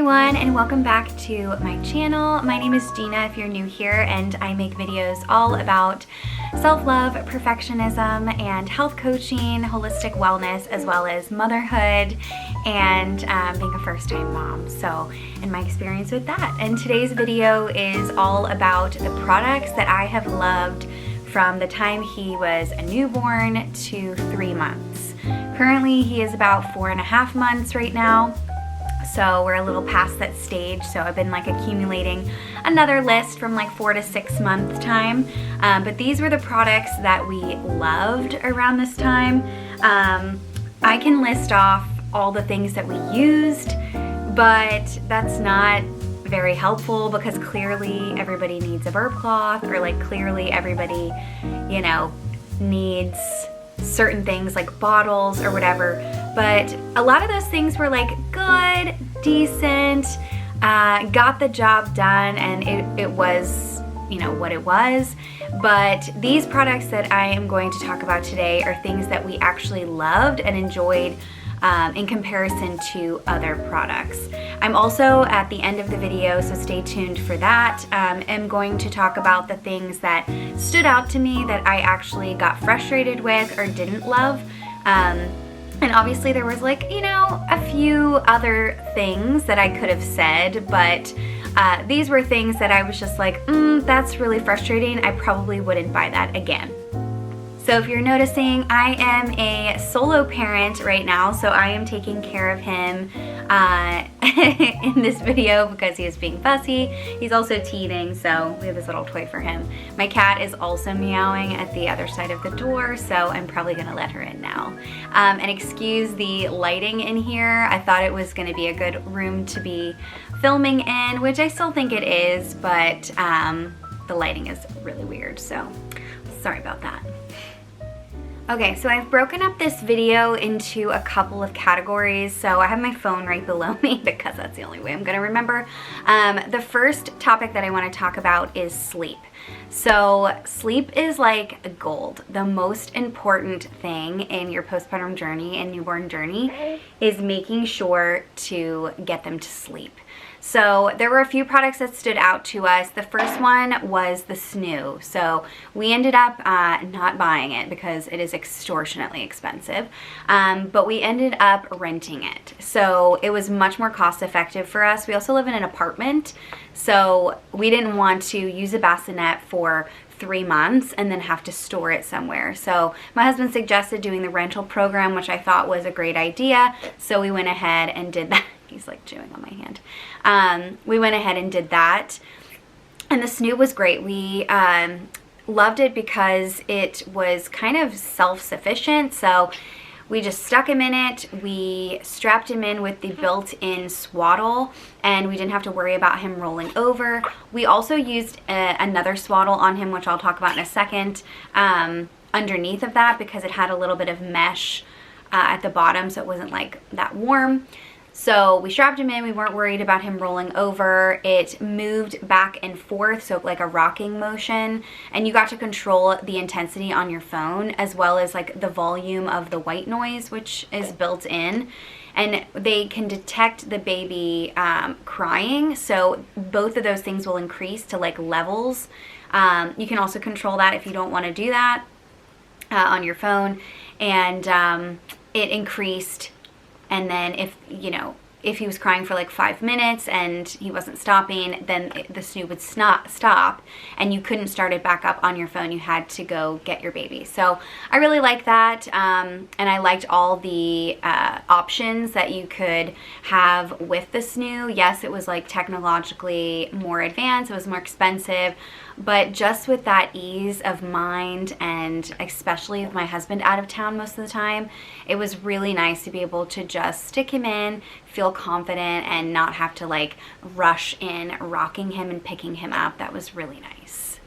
everyone, and welcome back to my channel. My name is Gina if you're new here, and I make videos all about self-love, perfectionism, and health coaching, holistic wellness, as well as motherhood and being a first-time mom. So, and my experience with that. And today's video is all about the products that I have loved from the time he was a newborn to 3 months. Currently, he is about 4.5 months right now. So we're a little past that stage. So I've been like accumulating another list from like 4 to 6 month time. But these were the products that we loved around this time. I can list off all the things that we used, but that's not very helpful because clearly everybody needs a burp cloth, or like clearly everybody, you know, needs certain things like bottles or whatever. But a lot of those things were like good, decent, got the job done, and it was, you know, what it was. But these products that I am going to talk about today are things that we actually loved and enjoyed in comparison to other products. I'm also at the end of the video, so stay tuned for that. I'm going to talk about the things that stood out to me that I actually got frustrated with or didn't love. And obviously there was like, you know, a few other things that I could have said, but these were things that I was just like, that's really frustrating. I probably wouldn't buy that again. So if you're noticing, I am a solo parent right now, so I am taking care of him in this video because he is being fussy. He's also teething, so we have this little toy for him. My cat is also meowing at the other side of the door, so I'm probably gonna let her in now. And excuse the lighting in here. I thought it was gonna be a good room to be filming in, which I still think it is, but the lighting is really weird, so sorry about that. Okay, so I've broken up this video into a couple of categories. So I have my phone right below me because that's the only way I'm gonna remember. The first topic that I wanna talk about is sleep. So sleep is like gold. The most important thing in your postpartum journey and newborn journey is making sure to get them to sleep. So there were a few products that stood out to us. The first one was the snoo. So we ended up not buying it because it is extortionately expensive, but we ended up renting it. So it was much more cost effective for us. We also live in an apartment, so we didn't want to use a bassinet for 3 months and then have to store it somewhere. So my husband suggested doing the rental program, which I thought was a great idea. So we went ahead and did that. He's like chewing on my hand. We went ahead and did that. And the snoo was great. We loved it because it was kind of self-sufficient. So we just stuck him in it. We strapped him in with the built-in swaddle, and we didn't have to worry about him rolling over. We also used another swaddle on him, which I'll talk about in a second, underneath of that because it had a little bit of mesh at the bottom, so it wasn't like that warm. So we strapped him in. We weren't worried about him rolling over. It moved back and forth, so like a rocking motion, and you got to control the intensity on your phone as well as like the volume of the white noise, which is built in. And they can detect the baby crying, so both of those things will increase to like levels. You can also control that if you don't want to do that on your phone, and it increased. And then if, you know, if he was crying for like 5 minutes and he wasn't stopping, then the snoo would stop and you couldn't start it back up on your phone. You had to go get your baby. So I really liked that. And I liked all the options that you could have with the snoo. Yes, it was like technologically more advanced. It was more expensive. But just with that ease of mind, and especially with my husband out of town most of the time, it was really nice to be able to just stick him in, feel confident, and not have to like rush in rocking him and picking him up. That was really nice.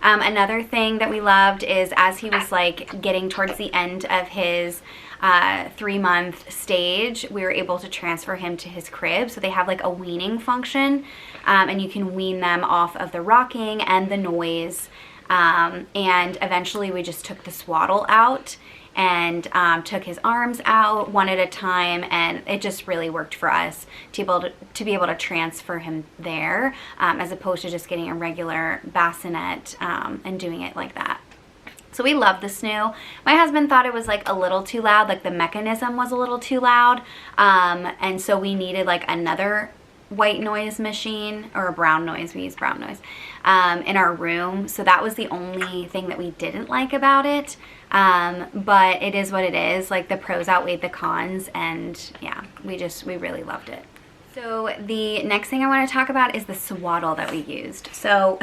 Another thing that we loved is as he was like getting towards the end of his 3-month stage, we were able to transfer him to his crib. So they have like a weaning function, and you can wean them off of the rocking and the noise. And eventually we just took the swaddle out and took his arms out one at a time, and it just really worked for us to be able to transfer him there, as opposed to just getting a regular bassinet and doing it like that. So we love the snoo. My husband thought it was like a little too loud, like the mechanism was a little too loud, and so we needed like another white noise machine, or a brown noise, we use brown noise, in our room. So that was the only thing that we didn't like about it, but it is what it is. Like, the pros outweighed the cons, and yeah, we really loved it. So the next thing I want to talk about is the swaddle that we used. So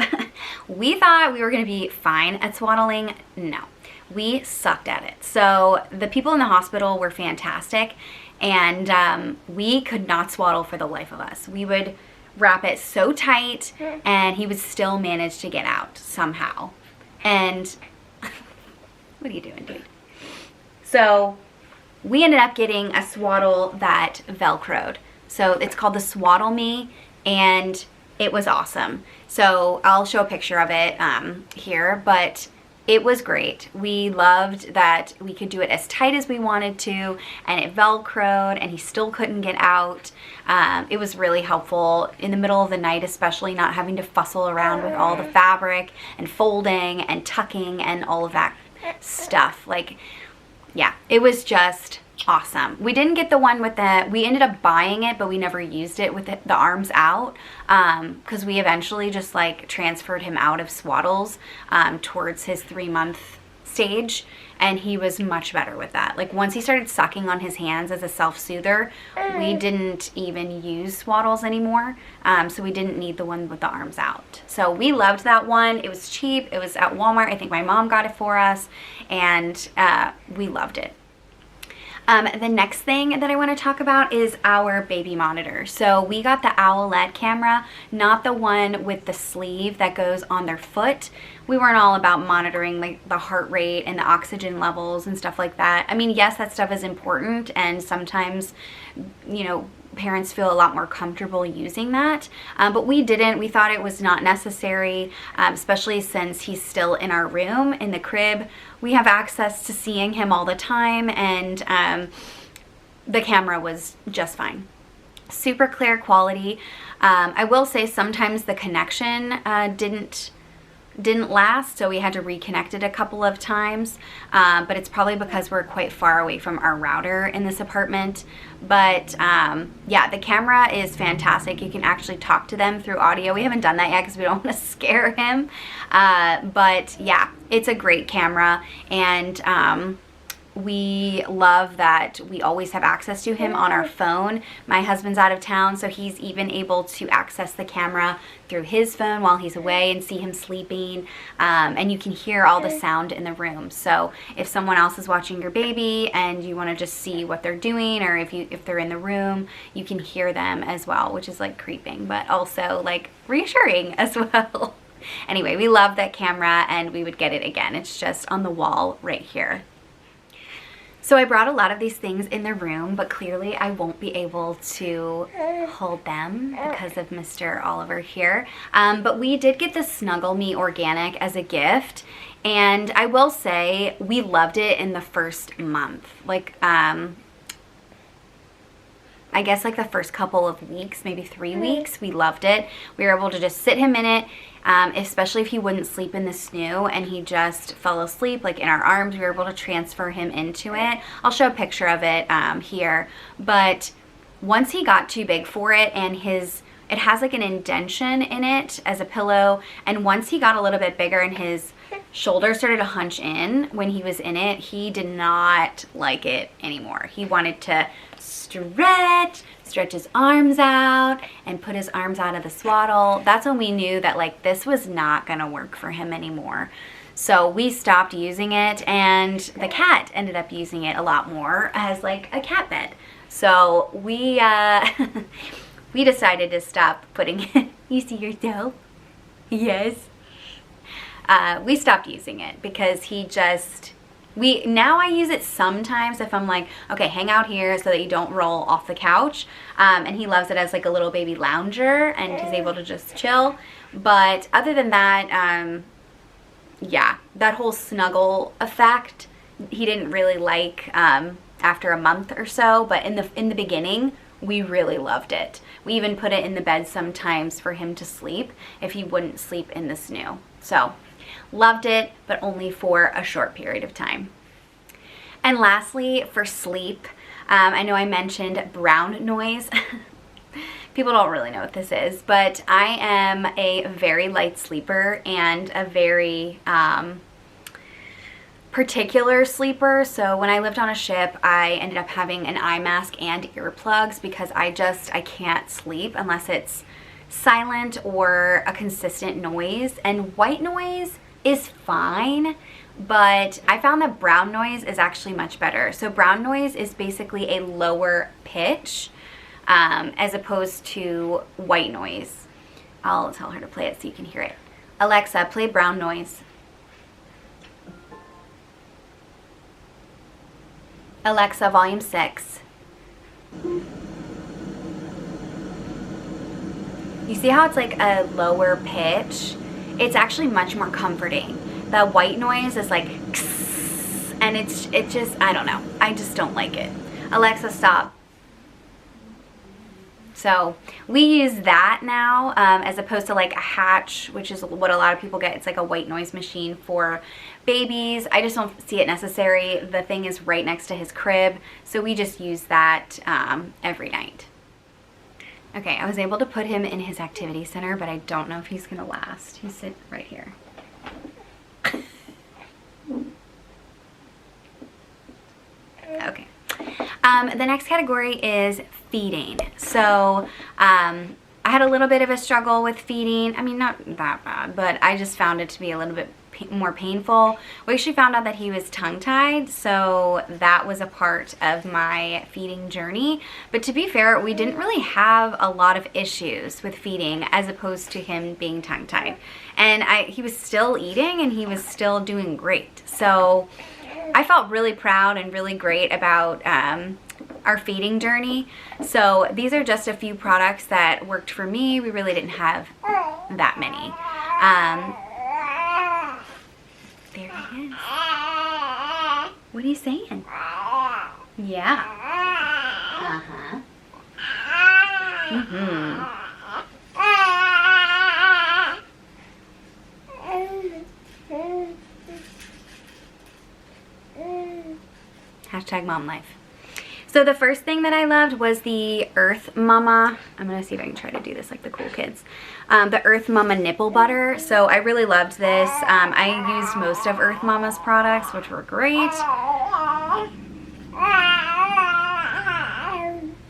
we thought we were going to be fine at swaddling. No, we sucked at it. So the people in the hospital were fantastic, and we could not swaddle for the life of us. We would wrap it so tight, and he would still manage to get out somehow. And what are you doing, dude? So we ended up getting a swaddle that Velcroed. So it's called the Swaddle Me, and it was awesome. So I'll show a picture of it here, but it was great. We loved that we could do it as tight as we wanted to, and it Velcroed, and he still couldn't get out. It was really helpful in the middle of the night, especially not having to fussle around with all the fabric and folding and tucking and all of that stuff. Like, yeah, it was just awesome. We didn't get the one with we ended up buying it, but we never used it with the arms out, because we eventually just like transferred him out of swaddles towards his 3-month stage, and he was much better with that. Like, once he started sucking on his hands as a self-soother, we didn't even use swaddles anymore, so we didn't need the one with the arms out. So we loved that one. It was cheap. It was at Walmart. I think my mom got it for us, and we loved it. The next thing that I want to talk about is our baby monitor. So we got the Owlette camera, not the one with the sleeve that goes on their foot. We weren't all about monitoring like the heart rate and the oxygen levels and stuff like that. I mean, yes, that stuff is important, and sometimes, you know, parents feel a lot more comfortable using that, but we didn't. We thought it was not necessary, especially since he's still in our room in the crib. We have access to seeing him all the time, and the camera was just fine. Super clear quality. I will say sometimes the connection didn't last, so we had to reconnect it a couple of times, but it's probably because we're quite far away from our router in this apartment. But yeah, the camera is fantastic. You can actually talk to them through audio. We haven't done that yet because we don't want to scare him, but yeah, it's a great camera, and we love that we always have access to him on our phone. My husband's out of town, so he's even able to access the camera through his phone while he's away and see him sleeping, and you can hear all the sound in the room. So if someone else is watching your baby and you want to just see what they're doing, or if they're in the room, you can hear them as well, which is like creeping, but also like reassuring as well. Anyway, we love that camera, and we would get it again. It's just on the wall right here. So I brought a lot of these things in the room, but clearly I won't be able to hold them because of Mr. Oliver here. But we did get the Snuggle Me Organic as a gift, and I will say we loved it in the first month. Like, I guess like the first couple of weeks, maybe 3 weeks, we loved it. We were able to just sit him in it, especially if he wouldn't sleep in the snoo and he just fell asleep like in our arms. We were able to transfer him into it. I'll show a picture of it here. But once he got too big for it, and it has like an indention in it as a pillow, and once he got a little bit bigger and his shoulder started to hunch in when he was in it, he did not like it anymore. He wanted to stretch his arms out and put his arms out of the swaddle. That's when we knew that like this was not gonna work for him anymore. So we stopped using it, and the cat ended up using it a lot more as like a cat bed. So we we decided to stop putting it. You see yourself? Yes. We stopped using it because he just, now I use it sometimes if I'm like, okay, hang out here so that you don't roll off the couch. And he loves it as like a little baby lounger, and he's able to just chill. But other than that, yeah, that whole snuggle effect he didn't really like after a month or so, but in the beginning, we really loved it. We even put it in the bed sometimes for him to sleep if he wouldn't sleep in the snoo. So loved it, but only for a short period of time. And lastly, for sleep, I know I mentioned brown noise. People don't really know what this is, but I am a very light sleeper and a very particular sleeper. So when I lived on a ship, I ended up having an eye mask and earplugs because I can't sleep unless it's silent or a consistent noise. And white noise is fine, but I found that brown noise is actually much better. So brown noise is basically a lower pitch as opposed to white noise. I'll tell her to play it so you can hear it. Alexa, play brown noise. Alexa, volume 6. You see how it's like a lower pitch? It's actually much more comforting. The white noise is like, and it just, I don't know. I just don't like it. Alexa, stop. So we use that now as opposed to like a Hatch, which is what a lot of people get. It's like a white noise machine for babies. I just don't see it necessary. The thing is right next to his crib, so we just use that every night. Okay, I was able to put him in his activity center, but I don't know if he's gonna last. He's sitting right here. Okay. The next category is feeding. So I had a little bit of a struggle with feeding. I mean, not that bad, but I just found it to be a little bit more painful. We actually found out that he was tongue-tied, so that was a part of my feeding journey. But to be fair, we didn't really have a lot of issues with feeding as opposed to him being tongue-tied. And he was still eating and he was still doing great. So I felt really proud and really great about our feeding journey. So these are just a few products that worked for me. We really didn't have that many. There he is. What are you saying? Yeah. Uh-huh. Mm-hmm. Hashtag mom life. So the first thing that I loved was the Earth Mama. I'm gonna see if I can try to do this like the cool kids. The Earth Mama nipple butter. So I really loved this. I used most of Earth Mama's products, which were great.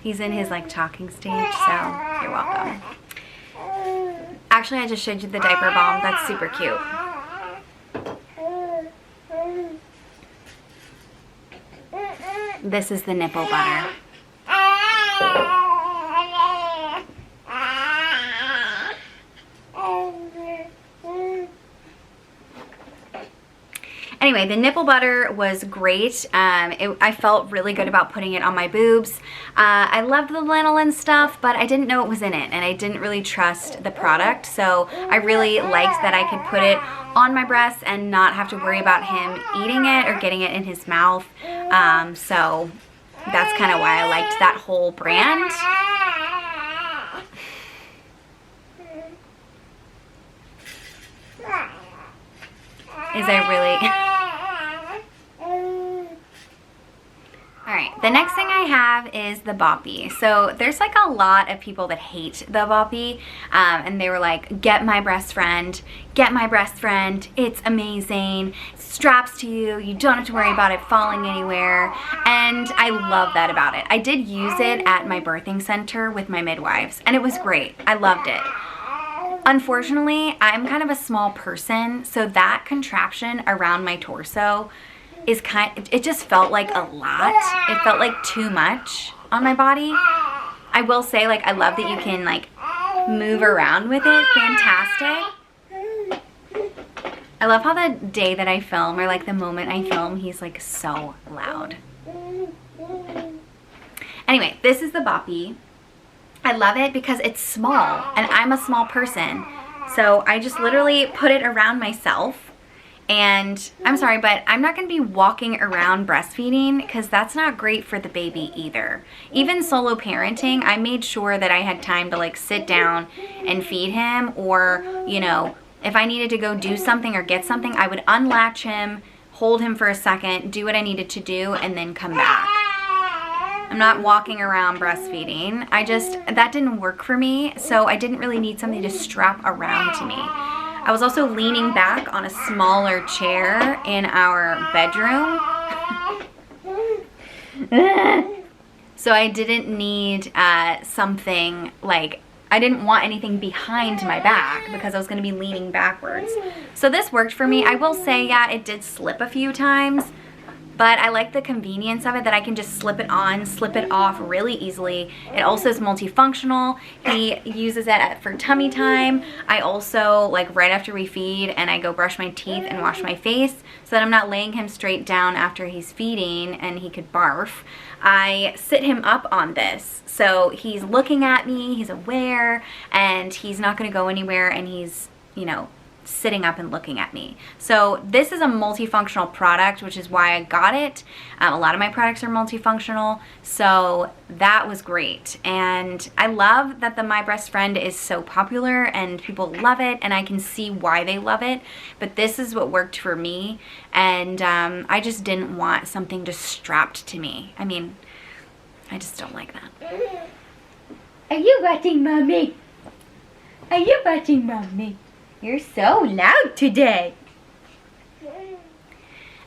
He's in his like talking stage, so you're welcome. Actually, I just showed you the diaper balm. That's super cute. This is the nipple butter. Anyway, the nipple butter was great. I felt really good about putting it on my boobs. I loved the lanolin stuff, but I didn't know it was in it, and I didn't really trust the product. So I really liked that I could put it on my breasts and not have to worry about him eating it or getting it in his mouth. So that's kind of why I liked that whole brand. Alright, the next thing I have is the boppy. So there's like a lot of people that hate the boppy, and they were like, get my breast friend, it's amazing, it straps to you, you don't have to worry about it falling anywhere, and I love that about it. I did use it at my birthing center with my midwives, and it was great. I loved it. Unfortunately, I'm kind of a small person, so that contraption around my torso is it just felt like a lot. It felt like too much on my body. I will say, like, I love that you can like move around with it. Fantastic. I love how the day that I film, or like the moment I film, he's like so loud. Anyway, this is the boppy. I love it because it's small and I'm a small person. So I just literally put it around myself And I'm sorry, but I'm not gonna be walking around breastfeeding because that's not great for the baby either. Even solo parenting, I made sure that I had time to like sit down and feed him, or, you know, if I needed to go do something or get something, I would unlatch him, hold him for a second, do what I needed to do, and then come back. I'm not walking around breastfeeding. That didn't work for me, so I didn't really need something to strap around to me. I was also leaning back on a smaller chair in our bedroom. So I didn't need something like, I didn't want anything behind my back because I was gonna be leaning backwards. So this worked for me. I will say, yeah, it did slip a few times, but I like the convenience of it, that I can just slip it on, slip it off really easily. It also is multifunctional. He uses it for tummy time. I also, like right after we feed and I go brush my teeth and wash my face so that I'm not laying him straight down after he's feeding and he could barf, I sit him up on this. So he's looking at me, he's aware, and he's not gonna go anywhere, and he's, you know, sitting up and looking at me. So this is a multifunctional product, which is why I got it. A lot of my products are multifunctional, so that was great. And I love that the My Breast Friend is so popular and people love it, and I can see why they love it, but this is what worked for me, and I just didn't want something just strapped to me. I mean, I just don't like that. Are you watching Mommy? Are you watching Mommy? You're so loud today.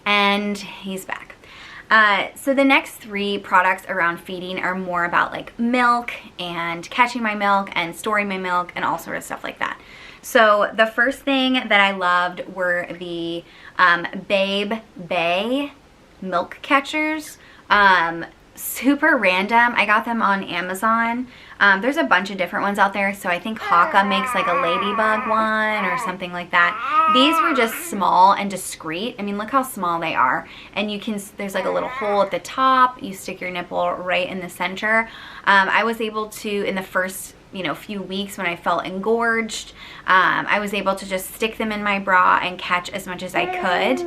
And he's back. So the next 3 products around feeding are more about like milk and catching my milk and storing my milk and all sort of stuff like that. So the first thing that I loved were the Babe Bay milk catchers. Super random. I got them on Amazon. There's a bunch of different ones out there, so I think Haka makes like a ladybug one or something like that. These were just small and discreet. I mean, look how small they are. And you can, there's like a little hole at the top. You stick your nipple right in the center. I was able to, in the first, you know, few weeks when I felt engorged, I was able to just stick them in my bra and catch as much as I could.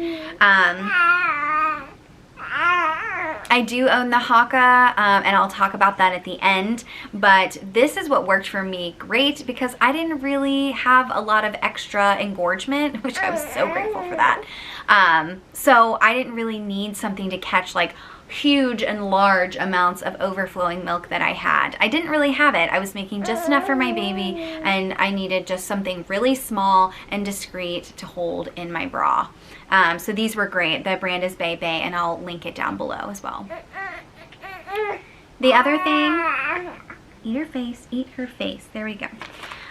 I do own the Haka, and I'll talk about that at the end, but this is what worked for me great because I didn't really have a lot of extra engorgement, which I was so grateful for that. So I didn't really need something to catch like huge and large amounts of overflowing milk that I had. I didn't really have it. I was making just enough for my baby, and I needed just something really small and discreet to hold in my bra. So these were great. The brand is Bay Bay, and I'll link it down below as well. The other thing, eat her face, eat her face. There we go.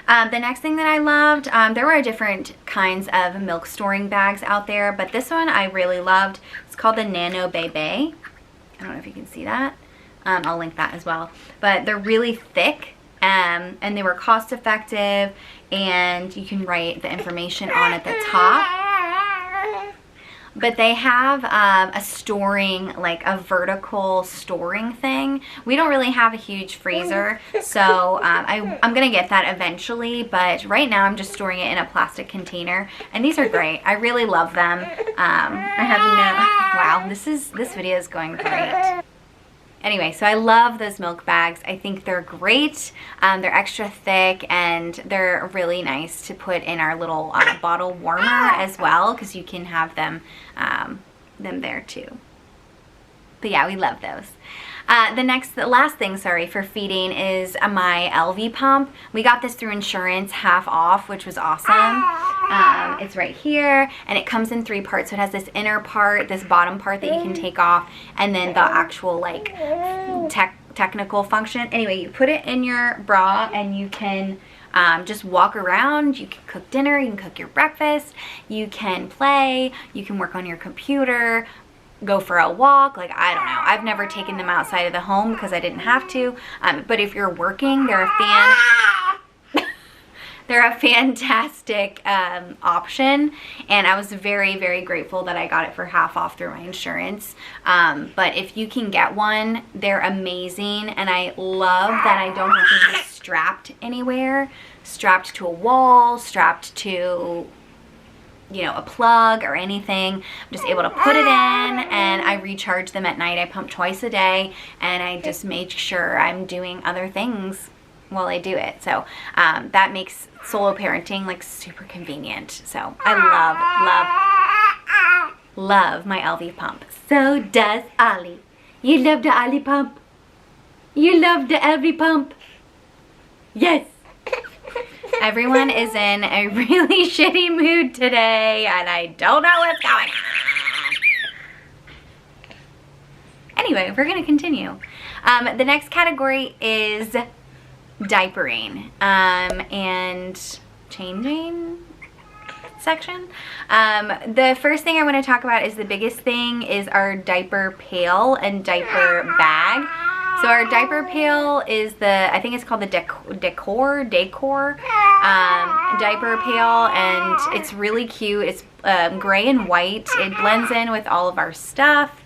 The next thing that I loved, there were different kinds of milk storing bags out there, but this one I really loved. It's called the Nano Bay Bay. I don't know if you can see that. I'll link that as well. But they're really thick, and they were cost effective, and you can write the information on at the top. But they have a storing, like a vertical storing thing. We don't really have a huge freezer, so I'm gonna get that eventually, but right now I'm just storing it in a plastic container, and these are great. I really love them. I have no, wow, this video is going great. Anyway, so I love those milk bags. I think they're great. They're extra thick, and they're really nice to put in our little bottle warmer as well, because you can have them there too. But yeah, we love those. The last thing, sorry, for feeding is my LV pump. We got this through insurance, half off, which was awesome. It's right here, and it comes in 3 parts. So it has this inner part, this bottom part that you can take off, and then the actual like technical function. Anyway, you put it in your bra, and you can just walk around. You can cook dinner, you can cook your breakfast, you can play, you can work on your computer, go for a walk. Like, I don't know, I've never taken them outside of the home because I didn't have to, but if you're working, they're a fantastic option, and I was very, very grateful that I got it for half off through my insurance. But if you can get one, they're amazing, and I love that I don't have to be strapped anywhere, strapped to a wall, strapped to you know, a plug or anything. I'm just able to put it in, and I recharge them at night. I pump twice a day, and I just make sure I'm doing other things while I do it. So that makes solo parenting like super convenient. So I love my LV pump. So does Ollie. You love the Ollie pump? You love the LV pump? Yes. Everyone is in a really shitty mood today, and I don't know what's going on. Anyway, we're gonna continue. The next category is diapering and changing section. The first thing I want to talk about is the biggest thing is our diaper pail and diaper bag. So our diaper pail is I think it's called the decor diaper pail, and it's really cute. It's gray and white. It blends in with all of our stuff,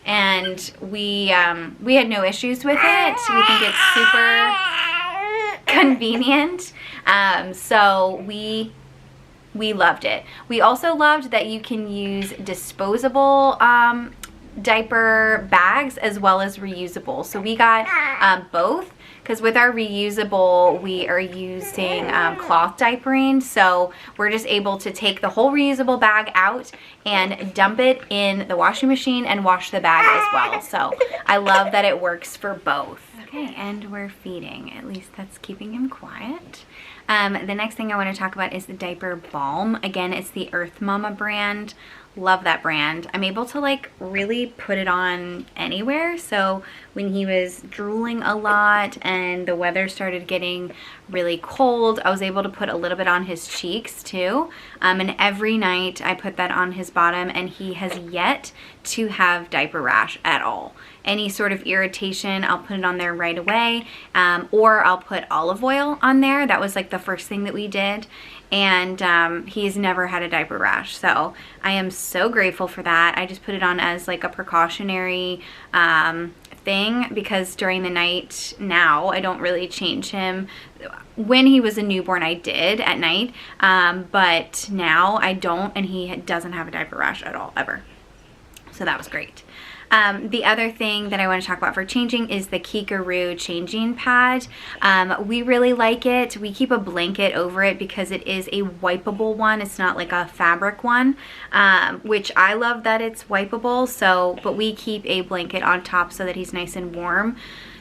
and we had no issues with it. We think it's super convenient. So we loved it. We also loved that you can use disposable diaper bags as well as reusable. So we got both, because with our reusable we are using cloth diapering, so we're just able to take the whole reusable bag out and dump it in the washing machine and wash the bag as well. So I love that it works for both. Okay, and we're feeding. At least that's keeping him quiet. The next thing I want to talk about is the diaper balm. Again, it's the Earth Mama brand. Love that brand. I'm able to like really put it on anywhere. So when he was drooling a lot and the weather started getting really cold, I was able to put a little bit on his cheeks too. And every night I put that on his bottom, and he has yet to have diaper rash at all. Any sort of irritation, I'll put it on there right away, or I'll put olive oil on there. That was like the first thing that we did, and he's never had a diaper rash. So I am so grateful for that. I just put it on as like a precautionary thing, because during the night now I don't really change him. When he was a newborn I did at night, but now I don't, and he doesn't have a diaper rash at all, ever. So that was great. The other thing that I want to talk about for changing is the Kikaroo changing pad. We really like it. We keep a blanket over it because it is a wipeable one. It's not like a fabric one, which I love that it's wipeable. So, but we keep a blanket on top so that he's nice and warm.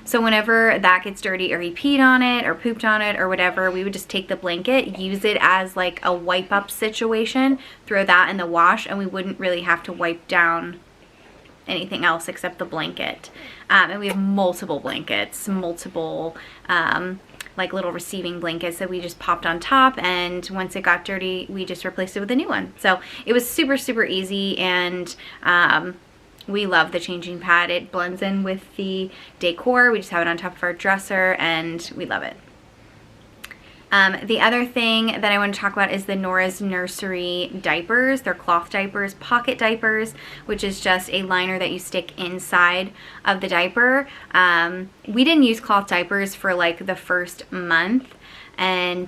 So whenever that gets dirty, or he peed on it or pooped on it or whatever, we would just take the blanket, use it as like a wipe up situation, throw that in the wash, and we wouldn't really have to wipe down anything else except the blanket. And we have multiple blankets, multiple like little receiving blankets that we just popped on top, and once it got dirty we just replaced it with a new one. So it was super easy, and we love the changing pad. It blends in with the decor. We just have it on top of our dresser, and we love it. The other thing that I want to talk about is the Nora's Nursery diapers. They're cloth diapers, pocket diapers, which is just a liner that you stick inside of the diaper. We didn't use cloth diapers for like the first month, and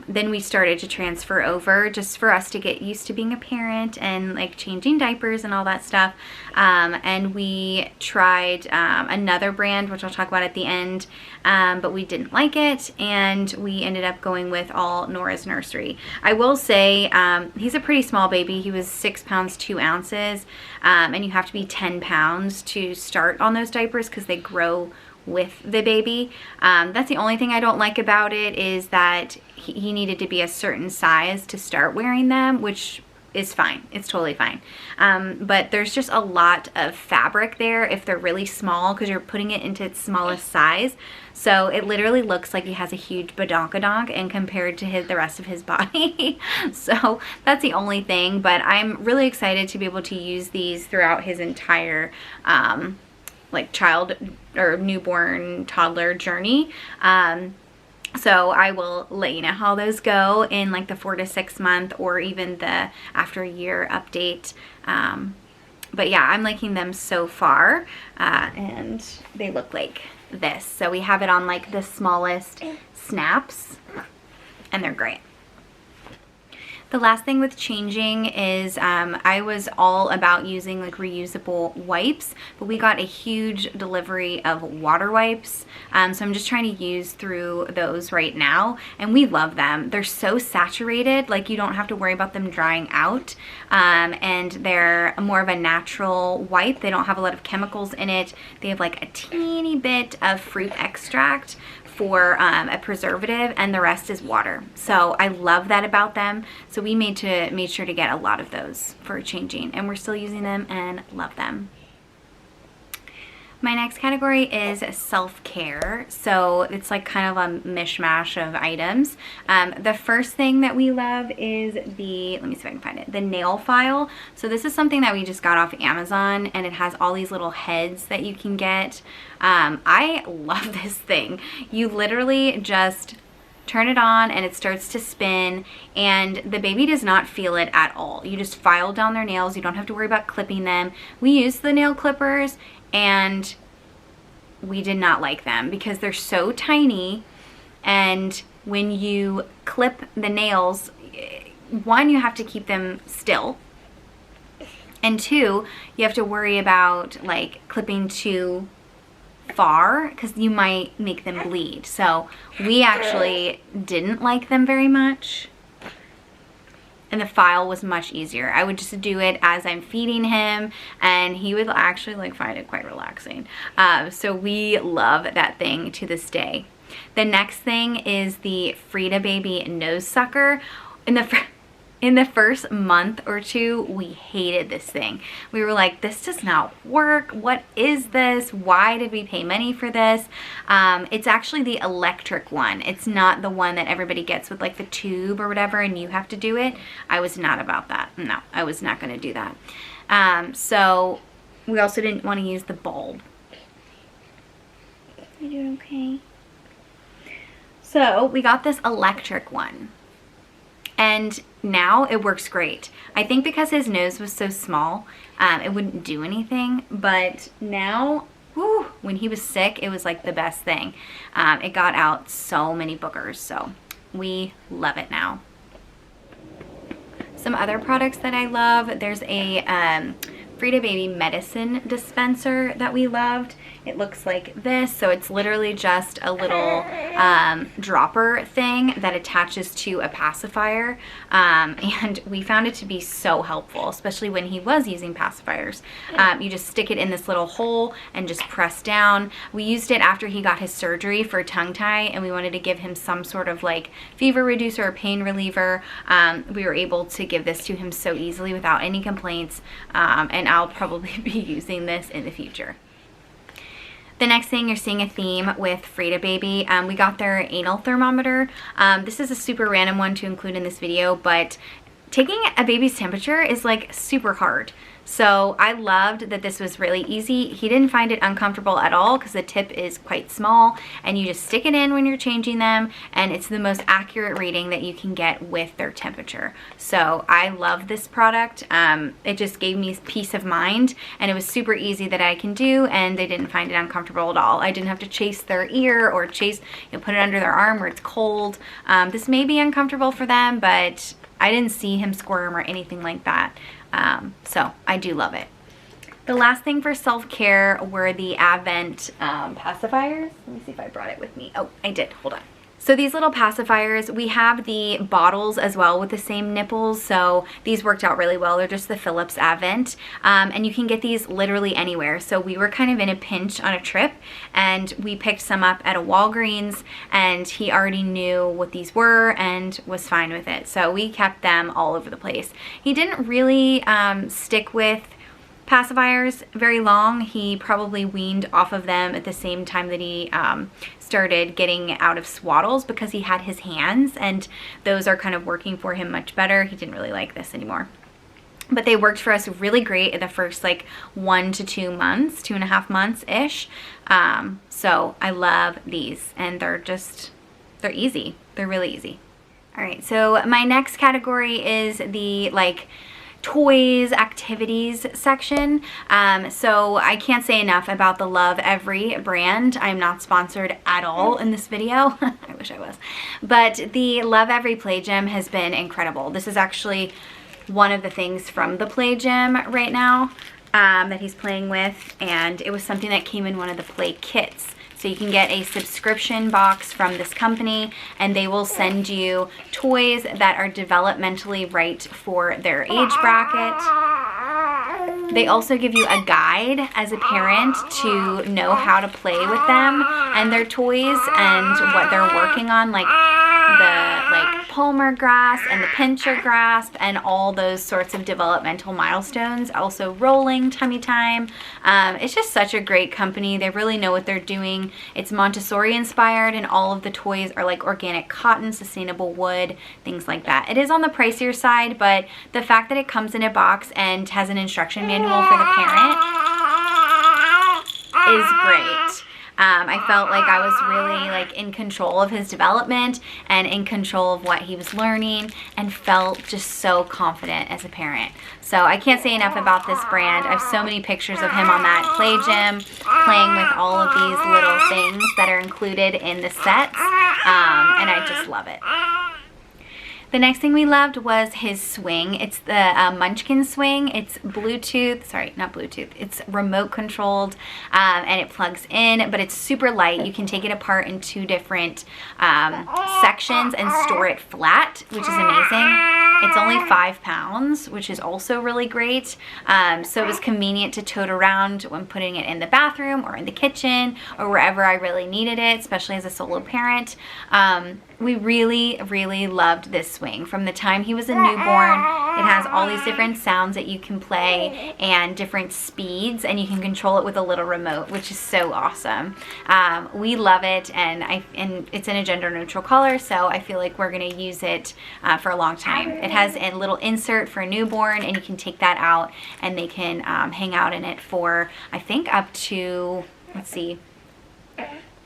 then we started to transfer over just for us to get used to being a parent and like changing diapers and all that stuff. And we tried another brand, which I'll talk about at the end, but we didn't like it, and we ended up going with all Nora's Nursery. I will say he's a pretty small baby. He was 6 pounds 2 ounces, and you have to be 10 pounds to start on those diapers because they grow with the baby. That's the only thing I don't like about it, is that he needed to be a certain size to start wearing them, which is fine. It's totally fine. But there's just a lot of fabric there if they're really small, because you're putting it into its smallest size. So it literally looks like he has a huge badonkadonk and compared to the rest of his body. So that's the only thing, but I'm really excited to be able to use these throughout his entire like child or newborn toddler journey. So I will let you know how those go in like the 4 to 6 month or even the after a year update. But yeah, I'm liking them so far, and they look like this. So we have it on like the smallest snaps, and they're great. The last thing with changing is I was all about using like reusable wipes, but we got a huge delivery of water wipes. So I'm just trying to use through those right now, and we love them. They're so saturated, like you don't have to worry about them drying out, and they're more of a natural wipe. They don't have a lot of chemicals in it. They have like a teeny bit of fruit extract for a preservative, and the rest is water. So I love that about them. So we made sure to get a lot of those for changing, and we're still using them and love them. My next category is self-care. So it's like kind of a mishmash of items. The first thing that we love is the, let me see if I can find it, the nail file. So this is something that we just got off Amazon, and it has all these little heads that you can get. I love this thing. You literally just turn it on and it starts to spin, and the baby does not feel it at all. You just file down their nails. You don't have to worry about clipping them. We use the nail clippers, and we did not like them because they're so tiny, and when you clip the nails, one, you have to keep them still, and two, you have to worry about like clipping too far because you might make them bleed. So we actually didn't like them very much, and the file was much easier. I would just do it as I'm feeding him, and he would actually like find it quite relaxing. So we love that thing to this day. The next thing is the Frida Baby nose sucker. In the first month or two, we hated this thing. We were like, this does not work. What is this? Why did we pay money for this? It's actually the electric one. It's not the one that everybody gets with like the tube or whatever and you have to do it. I was not about that. No, I was not gonna do that. So we also didn't want to use the bulb. You doing okay? So we got this electric one, and now it works great. I think because his nose was so small, it wouldn't do anything, but now, whew, when he was sick, it was like the best thing. It got out so many boogers, so we love it now. Some other products that I love, there's a Frida Baby medicine dispenser that we loved. It looks like this, so it's literally just a little dropper thing that attaches to a pacifier, and we found it to be so helpful, especially when he was using pacifiers. You just stick it in this little hole and just press down. We used it after he got his surgery for tongue tie, and we wanted to give him some sort of like fever reducer or pain reliever. We were able to give this to him so easily without any complaints, and I'll probably be using this in the future. The next thing, you're seeing a theme with Frida Baby. We got their anal thermometer. This is a super random one to include in this video, but taking a baby's temperature is like super hard. So I loved that this was really easy. He didn't find it uncomfortable at all because the tip is quite small, and you just stick it in when you're changing them, and it's the most accurate reading that you can get with their temperature. So I love this product. It just gave me peace of mind, and it was super easy that I can do, and they didn't find it uncomfortable at all. I didn't have to chase their ear or chase, put it under their arm where it's cold. This may be uncomfortable for them, but I didn't see him squirm or anything like that. So I do love it. The last thing for self-care were the Advent pacifiers. Let me see if I brought it with me. Oh, I did. Hold on. So these little pacifiers, we have the bottles as well with the same nipples, so these worked out really well. They're just the Philips Advent, and you can get these literally anywhere. So we were kind of in a pinch on a trip, and we picked some up at a Walgreens, and he already knew what these were and was fine with it. So we kept them all over the place. He didn't really stick with pacifiers very long. He probably weaned off of them at the same time that he started getting out of swaddles because he had his hands, and those are kind of working for him much better. He didn't really like this anymore. But they worked for us really great in the first like 1 to 2 months, 2.5 months-ish. So I love these, and they're easy. They're really easy. All right, so my next category is the like toys, activities section. So I can't say enough about the Love Every brand. I'm not sponsored at all in this video. I wish I was. But the Love Every Play Gym has been incredible. This is actually one of the things from the Play Gym right now that he's playing with, and it was something that came in one of the play kits. So you can get a subscription box from this company, and they will send you toys that are developmentally right for their age bracket. They also give you a guide as a parent to know how to play with them and their toys and what they're working on, like the palmar grasp and the pincher grasp and all those sorts of developmental milestones. Also rolling, tummy time. It's just such a great company. They really know what they're doing. It's Montessori inspired, and all of the toys are like organic cotton, sustainable wood, things like that. It is on the pricier side, but the fact that it comes in a box and has an instruction manual for the parent is great. I felt like I was really like in control of his development and in control of what he was learning, and felt just so confident as a parent. So I can't say enough about this brand. I have so many pictures of him on that play gym playing with all of these little things that are included in the sets, and I just love it. The next thing we loved was his swing. It's the Munchkin swing. It's Bluetooth, sorry, not Bluetooth. It's remote controlled, and it plugs in, but it's super light. You can take it apart in 2 different sections and store it flat, which is amazing. It's only 5 pounds, which is also really great. So it was convenient to tote around when putting it in the bathroom or in the kitchen or wherever I really needed it, especially as a solo parent. We really, really loved this swing. From the time he was a newborn, it has all these different sounds that you can play and different speeds, and you can control it with a little remote, which is so awesome. We love it, and it's in a gender neutral color, so I feel like we're gonna use it for a long time. It has a little insert for a newborn, and you can take that out, and they can hang out in it for, I think, up to, let's see,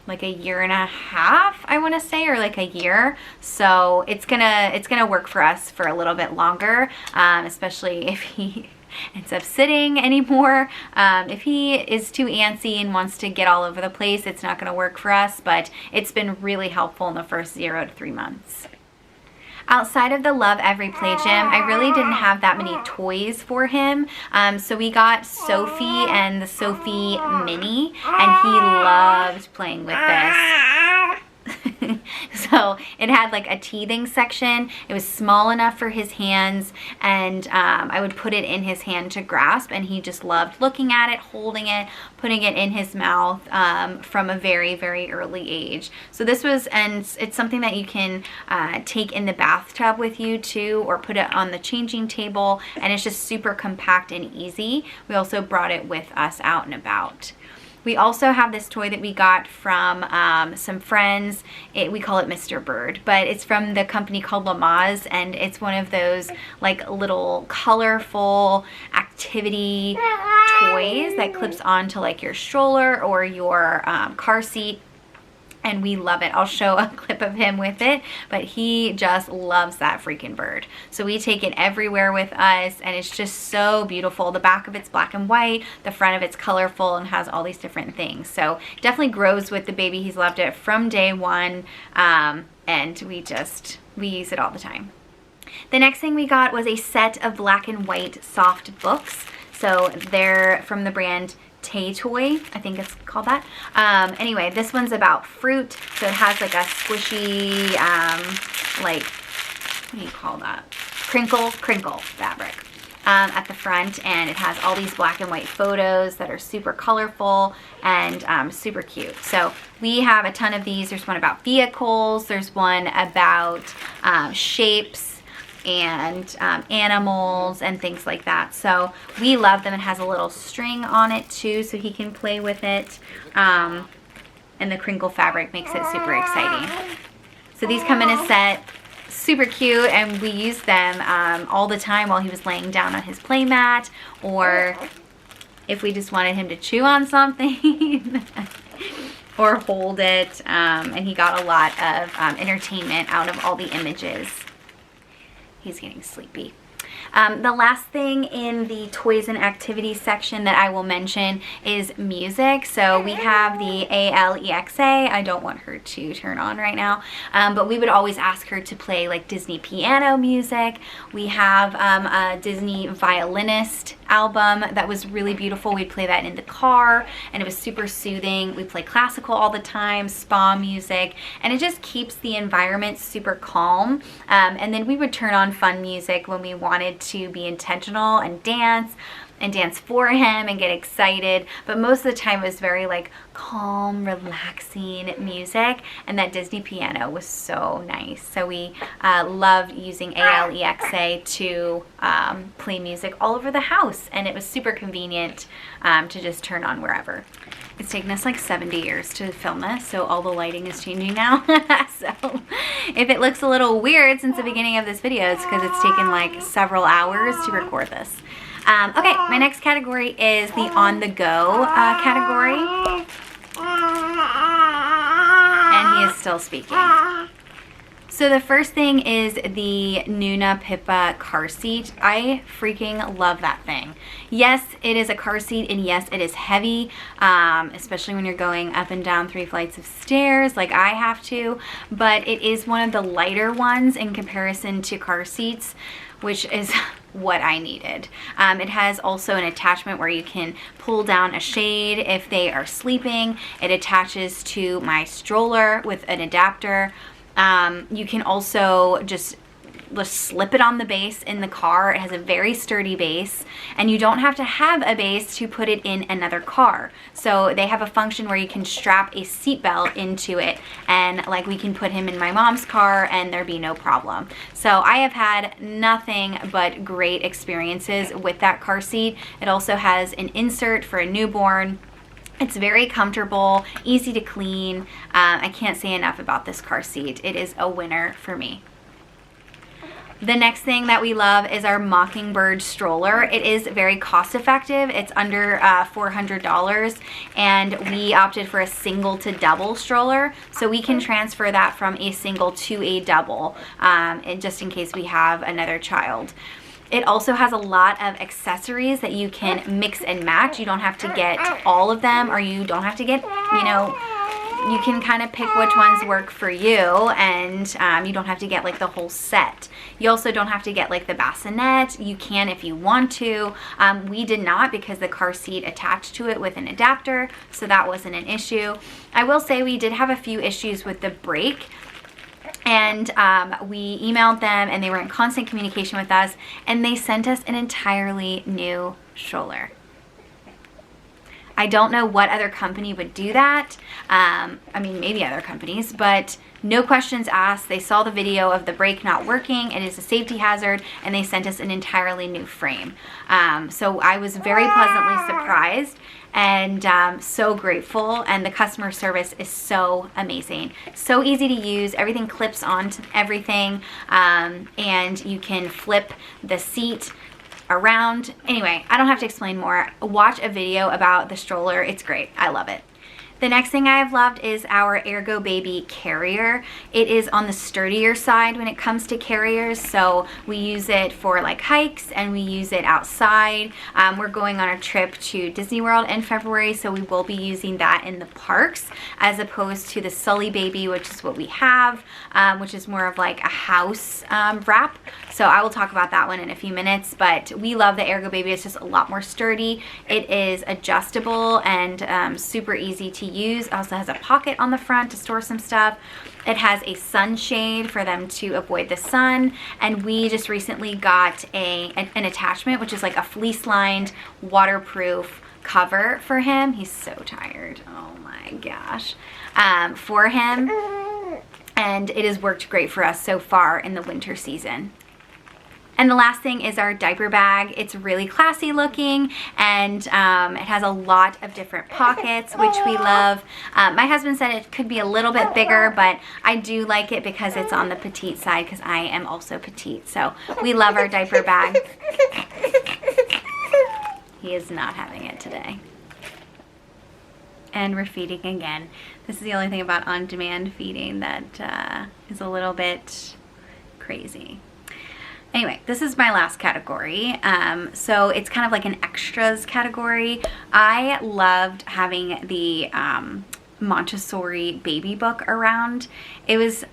like a year and a half, I want to say, or like a year. So it's gonna work for us for a little bit longer, especially if he ends up sitting anymore. If he is too antsy and wants to get all over the place, it's not gonna work for us, but it's been really helpful in the first 0 to 3 months. Outside of the Love Every Play Gym, I really didn't have that many toys for him. So we got Sophie and the Sophie Mini, and he loved playing with this. So it had like a teething section. It was small enough for his hands, and I would put it in his hand to grasp, and he just loved looking at it, holding it, putting it in his mouth from a very, very early age. So this was, and it's something that you can take in the bathtub with you too, or put it on the changing table, and it's just super compact and easy. We also brought it with us out and about. We also have this toy that we got from some friends. We call it Mr. Bird, but it's from the company called Lamaze, and it's one of those like little colorful activity toys that clips onto like your stroller or your car seat. And we love it. I'll show a clip of him with it, but he just loves that freaking bird. So we take it everywhere with us, and it's just so beautiful. The back of it's black and white, the front of it's colorful and has all these different things. So definitely grows with the baby. He's loved it from day one, and we use it all the time. The next thing we got was a set of black and white soft books. So they're from the brand Toy, I think it's called that. Anyway, this one's about fruit, so it has like a squishy, like, what do you call that? Crinkle fabric at the front, and it has all these black and white photos that are super colorful and super cute. So we have a ton of these. There's one about vehicles, there's one about shapes and animals and things like that. So we love them. It has a little string on it too, so he can play with it. And the crinkle fabric makes it super exciting. So these come in a set, super cute, and we use them all the time while he was laying down on his play mat, or if we just wanted him to chew on something or hold it, and he got a lot of entertainment out of all the images. He's getting sleepy. The last thing in the toys and activities section that I will mention is music. So we have the Alexa. I don't want her to turn on right now, but we would always ask her to play like Disney piano music. We have a Disney violinist album that was really beautiful. We'd play that in the car and it was super soothing. We play classical all the time, spa music, and it just keeps the environment super calm. And then we would turn on fun music when we wanted to be intentional and dance for him and get excited, but most of the time it was very like calm, relaxing music, and that Disney piano was so nice. So we loved using Alexa to play music all over the house, and it was super convenient to just turn on wherever. It's taken us like 70 years to film this, so all the lighting is changing now. So if it looks a little weird since the beginning of this video, it's because it's taken like several hours to record this. Okay, my next category is the on-the-go category. And he is still speaking. So the first thing is the Nuna Pippa car seat. I freaking love that thing. Yes, it is a car seat, and yes, it is heavy, especially when you're going up and down 3 flights of stairs like I have to, but it is one of the lighter ones in comparison to car seats, which is what I needed. It has also an attachment where you can pull down a shade if they are sleeping. It attaches to my stroller with an adapter. You can also just slip it on the base in the car. It has a very sturdy base, and you don't have to have a base to put it in another car. So they have a function where you can strap a seatbelt into it, and like we can put him in my mom's car and there'd be no problem. So I have had nothing but great experiences with that car seat. It also has an insert for a newborn. It's very comfortable, easy to clean. I can't say enough about this car seat. It is a winner for me. The next thing that we love is our Mockingbird stroller. It is very cost effective. It's under $400, and we opted for a single to double stroller, so we can transfer that from a single to a double, and just in case we have another child. It also has a lot of accessories that you can mix and match. You don't have to get all of them, or you don't have to get, you know, you can kind of pick which ones work for you, and you don't have to get like the whole set. You also don't have to get like the bassinet. You can if you want to. We did not, because the car seat attached to it with an adapter, so that wasn't an issue. I will say we did have a few issues with the brake, and we emailed them and they were in constant communication with us, and they sent us an entirely new stroller. I don't know what other company would do that. I mean, maybe other companies, but no questions asked. They saw the video of the brake not working. It is a safety hazard, and they sent us an entirely new frame. So I was very pleasantly surprised and so grateful, and the customer service is so amazing. So easy to use. Everything clips onto everything, and you can flip the seat around. Anyway, I don't have to explain more. Watch a video about the stroller. It's great. I love it. The next thing I have loved is our Ergo Baby carrier. It is on the sturdier side when it comes to carriers, so we use it for like hikes, and we use it outside. We're going on a trip to Disney World in February, so we will be using that in the parks as opposed to the Sully Baby, which is what we have, which is more of like a house wrap. So I will talk about that one in a few minutes, but we love the Ergo Baby. It's just a lot more sturdy. It is adjustable and super easy to use. It also has a pocket on the front to store some stuff. It has a sunshade for them to avoid the sun, and we just recently got an attachment, which is like a fleece lined waterproof cover for him. He's so tired. Oh my gosh. For him, and it has worked great for us so far in the winter season. And the last thing is our diaper bag. It's really classy looking, and it has a lot of different pockets, which we love. My husband said it could be a little bit bigger, but I do like it because it's on the petite side, because I am also petite. So we love our diaper bag. He is not having it today. And we're feeding again. This is the only thing about on-demand feeding that is a little bit crazy. Anyway, this is my last category. So it's kind of like an extras category. I loved having the Montessori baby book around. It was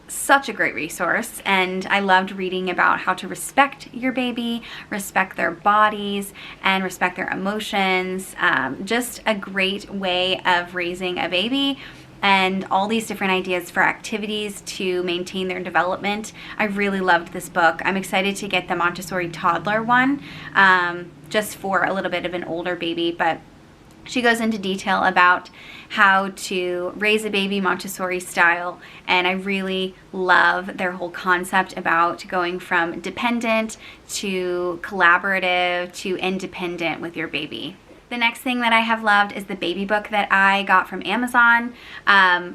such a great resource, and I loved reading about how to respect your baby, respect their bodies, and respect their emotions. Just a great way of raising a baby, and all these different ideas for activities to maintain their development. I really loved this book. I'm excited to get the Montessori toddler one, just for a little bit of an older baby, but she goes into detail about how to raise a baby Montessori style, and I really love their whole concept about going from dependent to collaborative to independent with your baby. The next thing that I have loved is the baby book that I got from Amazon.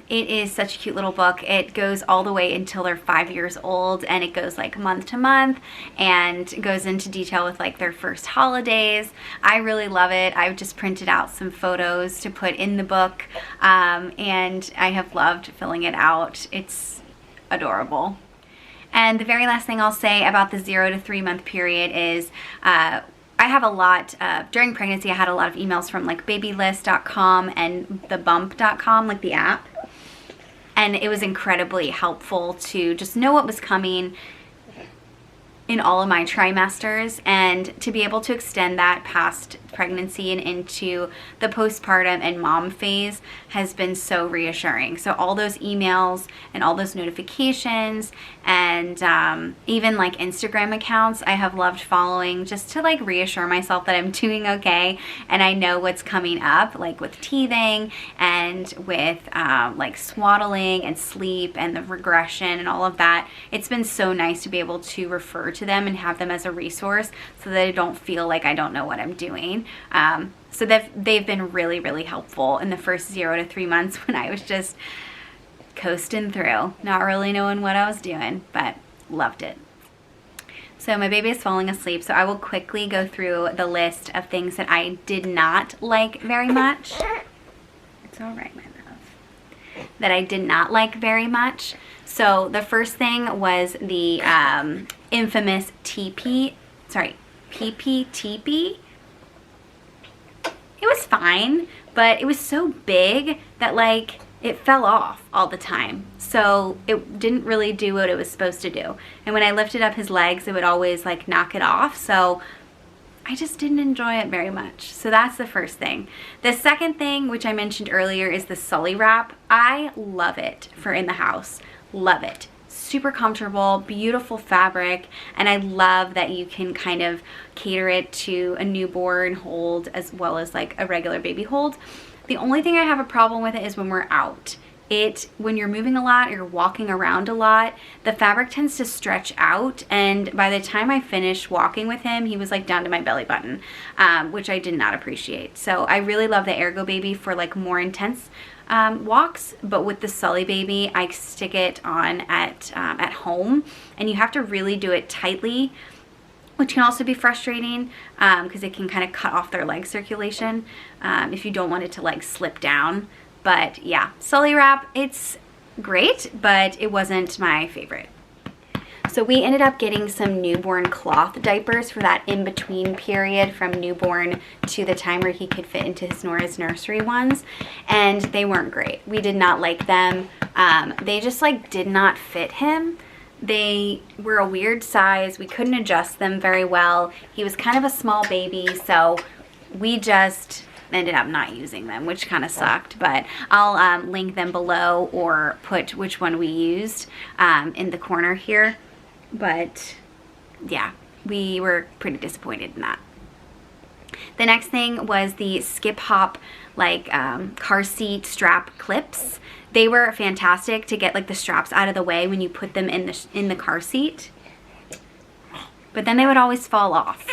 It is such a cute little book. It goes all the way until they're 5 years old, and it goes like month to month and goes into detail with like their first holidays. I really love it. I've just printed out some photos to put in the book, and I have loved filling it out. It's adorable. And the very last thing I'll say about the 0 to 3 month period is I have a lot, during pregnancy I had a lot of emails from like babylist.com and thebump.com, like the app. And it was incredibly helpful to just know what was coming in all of my trimesters, and to be able to extend that past pregnancy and into the postpartum and mom phase has been so reassuring. So all those emails and all those notifications and even like Instagram accounts I have loved following, just to like reassure myself that I'm doing okay and I know what's coming up, like with teething and with like swaddling and sleep and the regression and all of that. It's been so nice to be able to refer to them and have them as a resource so that I don't feel like I don't know what I'm doing. So they've been really, really helpful in the first 0 to 3 months when I was just coasting through, not really knowing what I was doing, but loved it. So my baby is falling asleep, so I will quickly go through the list of things that I did not like very much. It's all right, my love. That I did not like very much. So the first thing was the infamous PPTP. It was fine, but it was so big that like it fell off all the time. So it didn't really do what it was supposed to do. And when I lifted up his legs, it would always like knock it off. So I just didn't enjoy it very much. So that's the first thing. The second thing, which I mentioned earlier, is the Sully wrap. I love it for in the house. Love it. Super comfortable, beautiful fabric, and I love that you can kind of cater it to a newborn hold as well as like a regular baby hold. The only thing I have a problem with it is when we're out. When you're moving a lot, you're walking around a lot, the fabric tends to stretch out, and by the time I finished walking with him, he was like down to my belly button, which I did not appreciate. So I really love the Ergo Baby for like more intense walks, but with the Sully Baby, I stick it on at home, and you have to really do it tightly, which can also be frustrating because it can kind of cut off their leg circulation if you don't want it to like slip down. But yeah, Sully wrap, it's great, but it wasn't my favorite. So we ended up getting some newborn cloth diapers for that in-between period from newborn to the time where he could fit into his Nora's nursery ones, and they weren't great. We did not like them. They just like did not fit him. They were a weird size. We couldn't adjust them very well. He was kind of a small baby, so we just ended up not using them, which kind of sucked, but I'll link them below or put which one we used in the corner here. But yeah, we were pretty disappointed in that. The next thing was the Skip Hop like car seat strap clips. They were fantastic to get like the straps out of the way when you put them in the car seat, but then they would always fall off.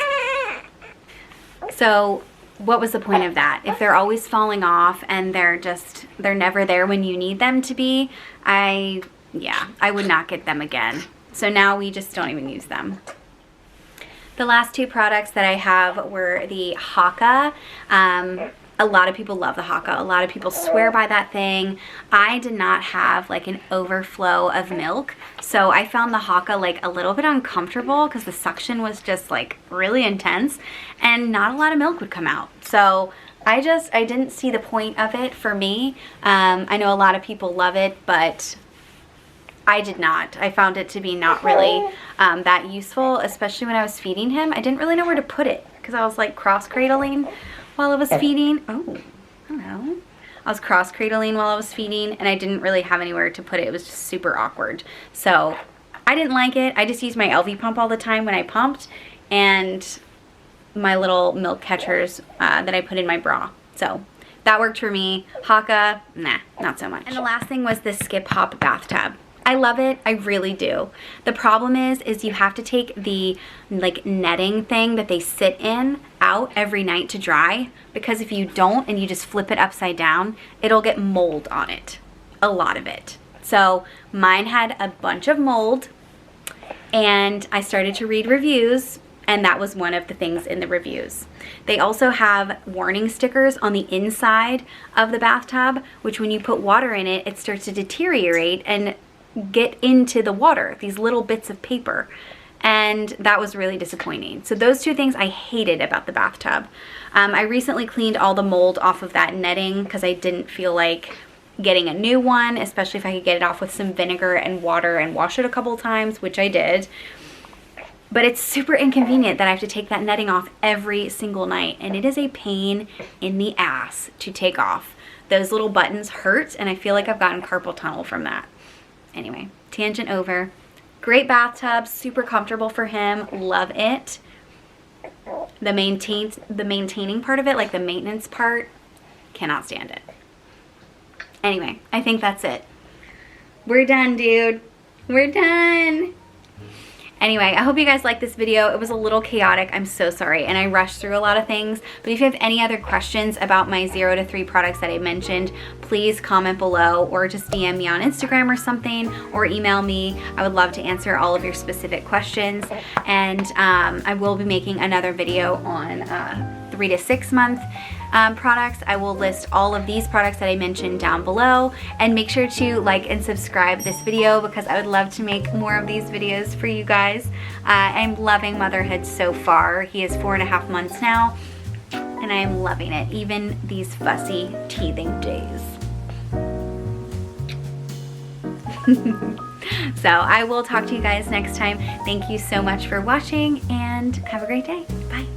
So what was the point of that? If they're always falling off and they're never there when you need them to be, I would not get them again. So now we just don't even use them. The last two products that I have were the Haka A lot of people love the Haka. A lot of people swear by that thing. I did not have like an overflow of milk, so I found the Haka like a little bit uncomfortable because the suction was just like really intense and not a lot of milk would come out. So I didn't see the point of it for me. I know a lot of people love it, but I did not. I found it to be not really that useful, especially when I was feeding him. I didn't really know where to put it because I was like cross-cradling while I was feeding. Oh, hello. I was cross-cradling while I was feeding and I didn't really have anywhere to put it. It was just super awkward. So I didn't like it. I just used my LV pump all the time when I pumped and my little milk catchers that I put in my bra. So that worked for me. Haka, nah, not so much. And the last thing was this skip hop bathtub. I love it, I really do. The problem is you have to take the like netting thing that they sit in out every night to dry, because if you don't and you just flip it upside down, it'll get mold on it, a lot of it. So mine had a bunch of mold and I started to read reviews and that was one of the things in the reviews. They also have warning stickers on the inside of the bathtub, which when you put water in it, it starts to deteriorate and get into the water, these little bits of paper, and that was really disappointing. So those two things I hated about the bathtub. I recently cleaned all the mold off of that netting because I didn't feel like getting a new one, especially if I could get it off with some vinegar and water and wash it a couple times, which I did. But it's super inconvenient that I have to take that netting off every single night, and it is a pain in the ass to take off. Those little buttons hurt and I feel like I've gotten carpal tunnel from that. Anyway, tangent over. Great bathtub, super comfortable for him, love it. The maintaining part of it, like the maintenance part, cannot stand it. Anyway, I think that's it. We're done, dude. We're done. Anyway, I hope you guys liked this video. It was a little chaotic, I'm so sorry, and I rushed through a lot of things. But if you have any other questions about my 0 to 3 products that I mentioned, please comment below or just DM me on Instagram or something, or email me. I would love to answer all of your specific questions. And I will be making another video on 3 to 6 month products. I will list all of these products that I mentioned down below, and make sure to like and subscribe this video because I would love to make more of these videos for you guys. I'm loving motherhood so far. He is 4.5 months now and I am loving it, even these fussy teething days. So I will talk to you guys next time. Thank you so much for watching and have a great day. Bye.